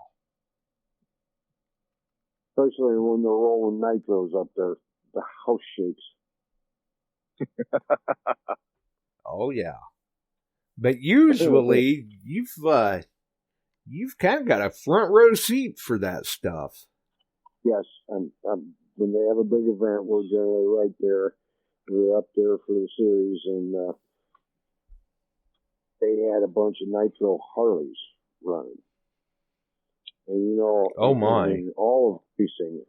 Especially when they're rolling nitros up there, the house shakes. Oh yeah, but usually you've kind of got a front row seat for that stuff. Yes, when they have a big event, we're generally right there. We're up there for the series, and they had a bunch of nitro Harleys running. And oh my! In all of racing,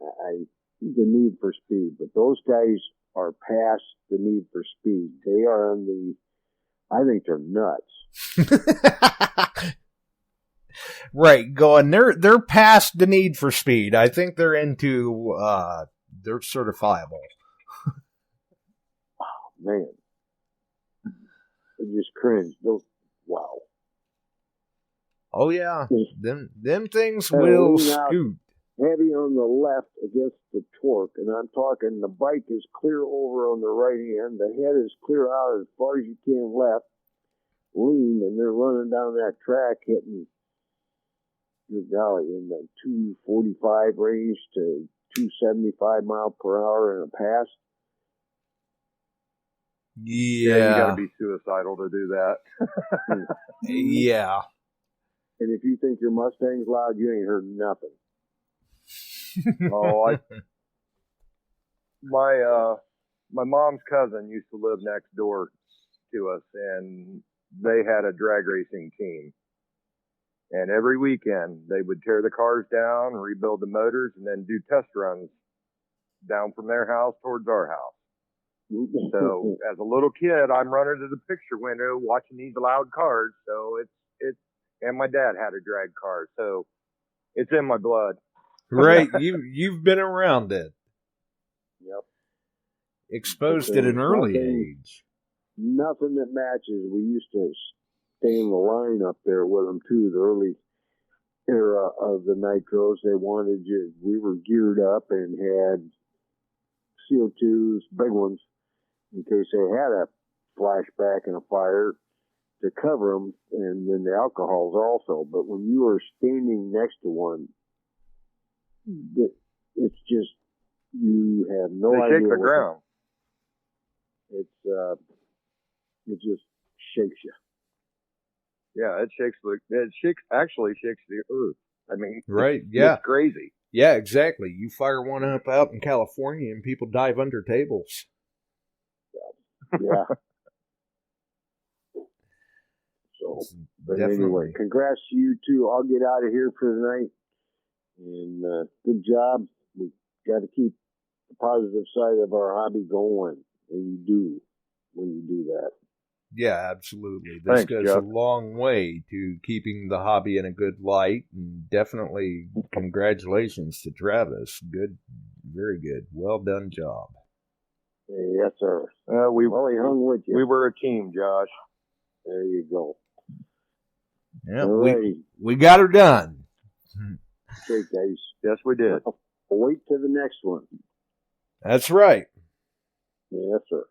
the need for speed. But those guys are past the need for speed. They are on the, I think they're nuts. Right, going, they're past the need for speed. I think they're into, they're certifiable. Oh, man. I just cringe. Those, wow. Oh, yeah. Them things will scoot. Heavy on the left against the torque, and I'm talking the bike is clear over on the right hand, the head is clear out as far as you can left, lean, and they're running down that track hitting, good golly, in the 245 range to 275 mile per hour in a pass. Yeah, you gotta be suicidal to do that. Yeah. And if you think your Mustang's loud, you ain't heard nothing. Oh, my mom's cousin used to live next door to us, and they had a drag racing team. And every weekend, they would tear the cars down, rebuild the motors, and then do test runs down from their house towards our house. So as a little kid, I'm running to the picture window watching these loud cars. So it's and my dad had a drag car, so it's in my blood. Right, you've been around it. Yep. Exposed at an early age. Nothing that matches. We used to stay in the line up there with them too. The early era of the nitros, they wanted you. We were geared up and had CO2s, big ones, in case they had a flashback and a fire to cover them, and then the alcohols also. But when you are standing next to one, it's just, you have no idea. They shake the ground. It just shakes you. Yeah, it actually shakes the earth. I mean, right? Yeah, it's crazy. Yeah, exactly. You fire one up out in California, and people dive under tables. Yeah. So, but definitely. Anyway, congrats to you too. I'll get out of here for tonight. And good job. We got to keep the positive side of our hobby going, and you do when you do that. Yeah, absolutely. This Thanks, goes Jeff. a long way to keeping the hobby in a good light, and definitely congratulations to Travis. Good, very good. Well done job. Yes, sir. We hung with you. We were a team, Josh. There you go. Yeah, we got her done. Okay, guys. Yes, we did. I'll wait till the next one. That's right. Yes, sir.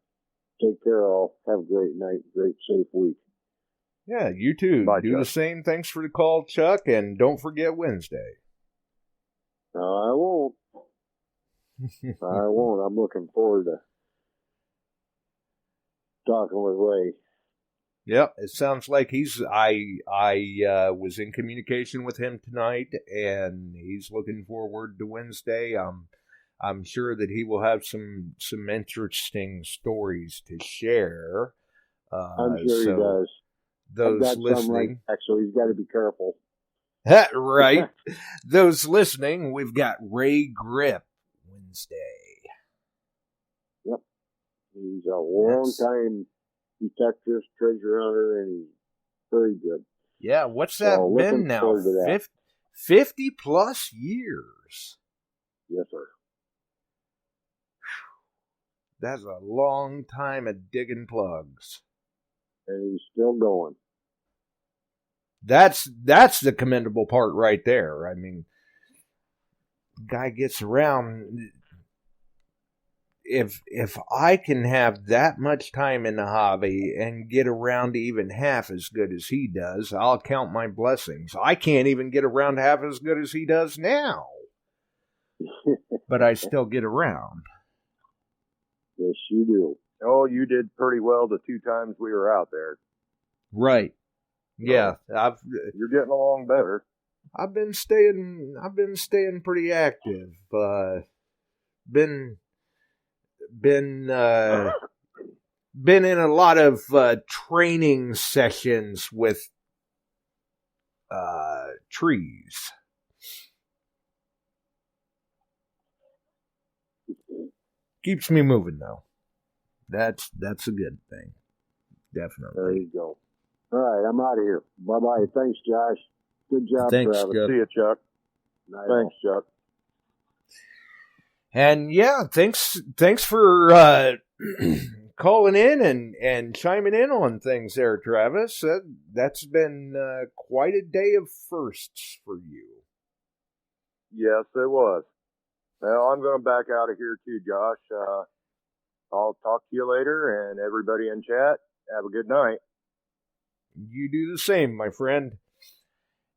Take care, all. Have a great night. Great, safe week. Yeah, you too. Bye, do Chuck. the same. Thanks for the call, Chuck, and don't forget Wednesday. I won't. I won't. I'm looking forward to talking with Ray. Yep, it sounds like he's. I was in communication with him tonight, and he's looking forward to Wednesday. I'm sure that he will have some interesting stories to share. I'm sure he does. Those listening, actually, he's got to be careful. Right? Those listening, we've got Ray Grip Wednesday. Yep, he's a long time detective, treasure hunter, and he's very good. Yeah, what's that been now? 50 plus years. Yes, sir. That's a long time of digging plugs. And he's still going. That's the commendable part right there. I mean, guy gets around. If I can have that much time in the hobby and get around to even half as good as he does, I'll count my blessings. I can't even get around half as good as he does now. But I still get around. Yes, you do. Oh, you did pretty well the 2 times we were out there. Right. Yeah, you're getting along better. I've been staying pretty active. Been in a lot of training sessions with trees. Keeps me moving, though. That's a good thing. Definitely. There you go. All right, I'm out of here. Bye-bye. Thanks, Josh. Good job, Thanks, Travis. Chuck. See you, Chuck. Night Thanks, Chuck. And yeah, thanks for calling in and chiming in on things there, Travis. That's been quite a day of firsts for you. Yes, it was. Well, I'm going to back out of here too, Josh. I'll talk to you later, and everybody in chat, have a good night. You do the same, my friend.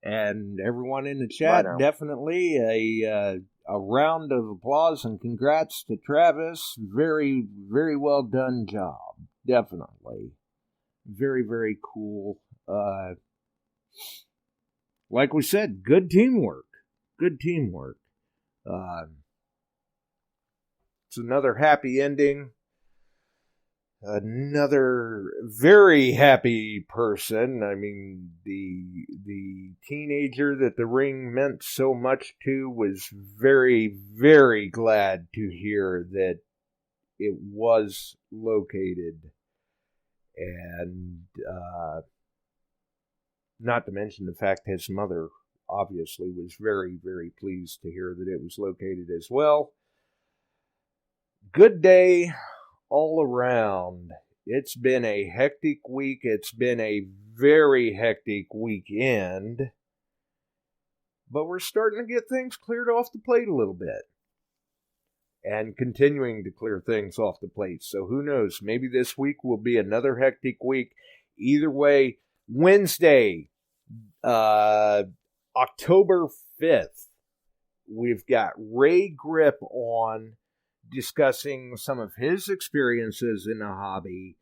And everyone in the chat, definitely a round of applause and congrats to Travis. Very, very well done job. Definitely. Very, very cool. Like we said, good teamwork. Good teamwork. It's another happy ending. Another very happy person. I mean, the teenager that the ring meant so much to was very, very glad to hear that it was located. And not to mention the fact his mother obviously was very, very pleased to hear that it was located as well. Good day all around. It's been a hectic week. It's been a very hectic weekend. But we're starting to get things cleared off the plate a little bit. And continuing to clear things off the plate. So who knows? Maybe this week will be another hectic week. Either way, Wednesday, October 5th, we've got Ray Grip on, discussing some of his experiences in the hobby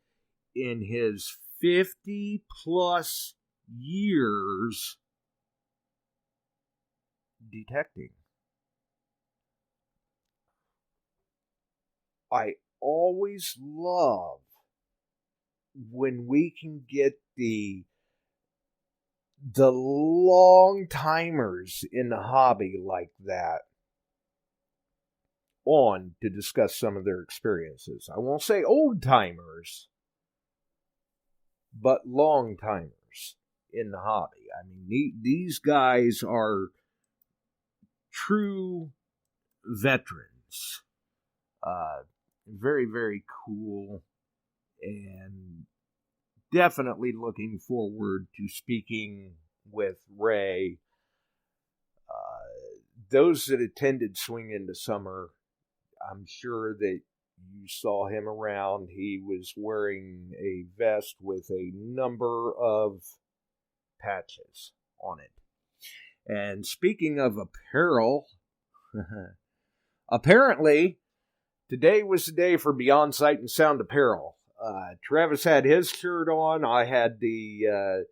in his 50-plus years detecting. I always love when we can get the long timers in the hobby like that on to discuss some of their experiences. I won't say old timers, but long timers in the hobby. I mean, these guys are true veterans. Very, very cool, and definitely looking forward to speaking with Ray. Those that attended Swing Into Summer, I'm sure that you saw him around. He was wearing a vest with a number of patches on it. And speaking of apparel, apparently today was the day for Beyond Sight and Sound apparel. Travis had his shirt on. I had the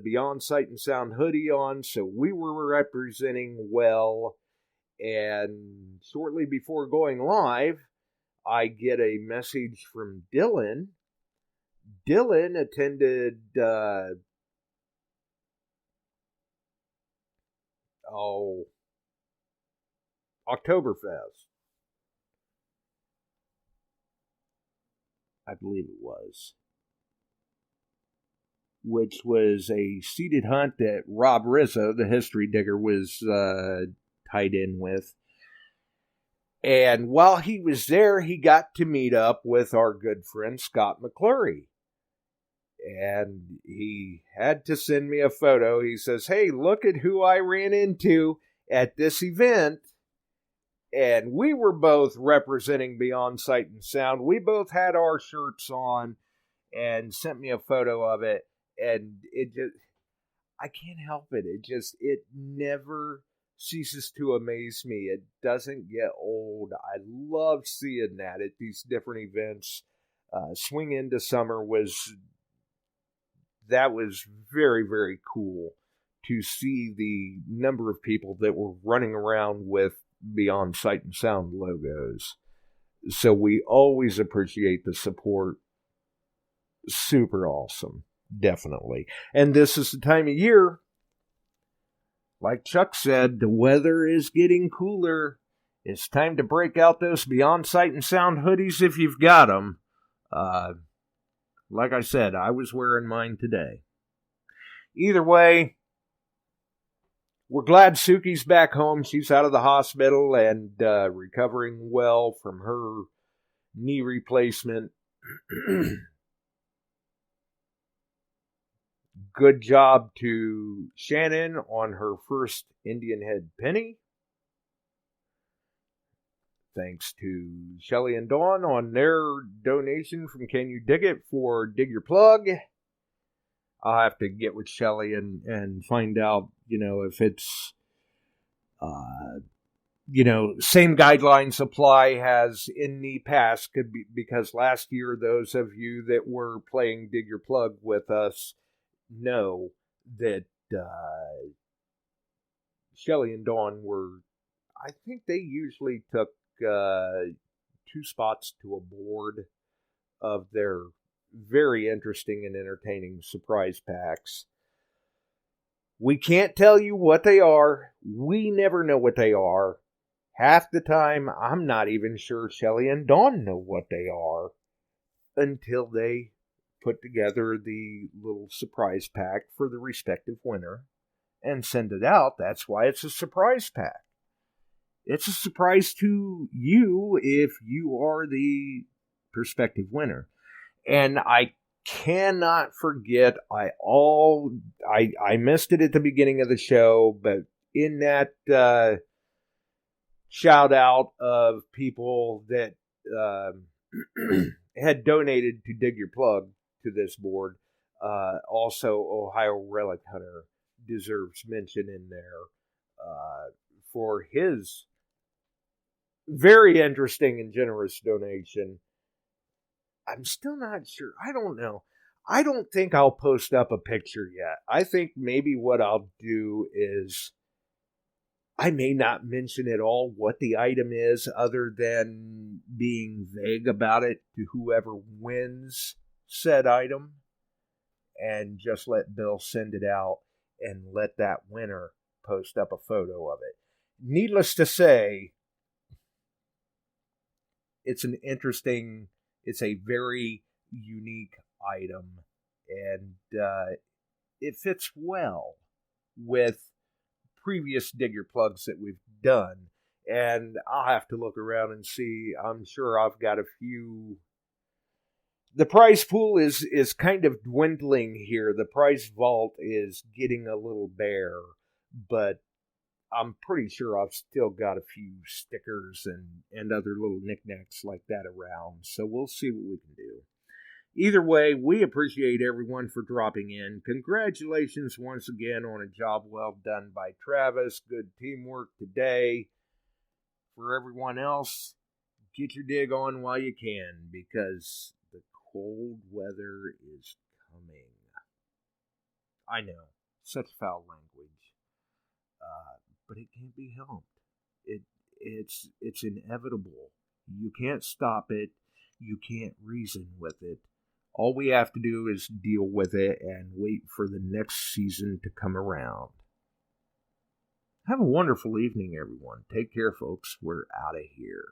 Beyond Sight and Sound hoodie on, so we were representing well. And shortly before going live, I get a message from Dylan. Dylan attended Oktoberfest. I believe it was. Which was a seated hunt that Rob Rizzo, the history digger, was tied in with. And while he was there, he got to meet up with our good friend Scott McClurry. And he had to send me a photo. He says, "Hey, look at who I ran into at this event." And we were both representing Beyond Sight and Sound. We both had our shirts on and sent me a photo of it. And it just, I can't help it. It never ceases to amaze me. It doesn't get old. I love seeing that at these different events. Swing Into Summer was very, very cool to see the number of people that were running around with Beyond Sight and Sound logos. So we always appreciate the support. Super awesome. Definitely. And this is the time of year, like Chuck said, the weather is getting cooler. it's time to break out those Beyond Sight and Sound hoodies if you've got them. Like I said, I was wearing mine today. Either way, we're glad Suki's back home. She's out of the hospital and recovering well from her knee replacement. Good job to Shannon on her first Indian head penny. Thanks to Shelly and Dawn on their donation from Can You Dig It for Dig Your Plug. I'll have to get with Shelly and find out, if it's, same guidelines apply as in the past. Could be because last year, those of you that were playing Dig Your Plug with us know that Shelly and Dawn were, I think they usually took 2 spots to a board of their very interesting and entertaining surprise packs. We can't tell you what they are. We never know what they are. Half the time, I'm not even sure Shelly and Dawn know what they are until they put together the little surprise pack for the respective winner and send it out. That's why it's a surprise pack. It's a surprise to you if you are the prospective winner. And I cannot forget, I missed it at the beginning of the show, but in that shout out of people that had donated to Dig Your Plug to this board, also Ohio Relic Hunter deserves mention in there for his very interesting and generous donation. I'm still not sure. I don't know. I don't think I'll post up a picture yet. I think maybe what I'll do is I may not mention at all what the item is other than being vague about it to whoever wins said item, and just let Bill send it out and let that winner post up a photo of it. Needless to say, it's a very unique item, and it fits well with previous Dig Your Plugs that we've done. And I'll have to look around and see. I'm sure I've got a few. The prize pool is kind of dwindling here. The prize vault is getting a little bare, but I'm pretty sure I've still got a few stickers and other little knickknacks like that around. So we'll see what we can do. Either way, we appreciate everyone for dropping in. Congratulations once again on a job well done by Travis. Good teamwork today. For everyone else, get your dig on while you can, because the cold weather is coming. I know, such foul language. But it can't be helped. It's inevitable. You can't stop it. You can't reason with it. All we have to do is deal with it and wait for the next season to come around. Have a wonderful evening, everyone. Take care, folks. We're out of here.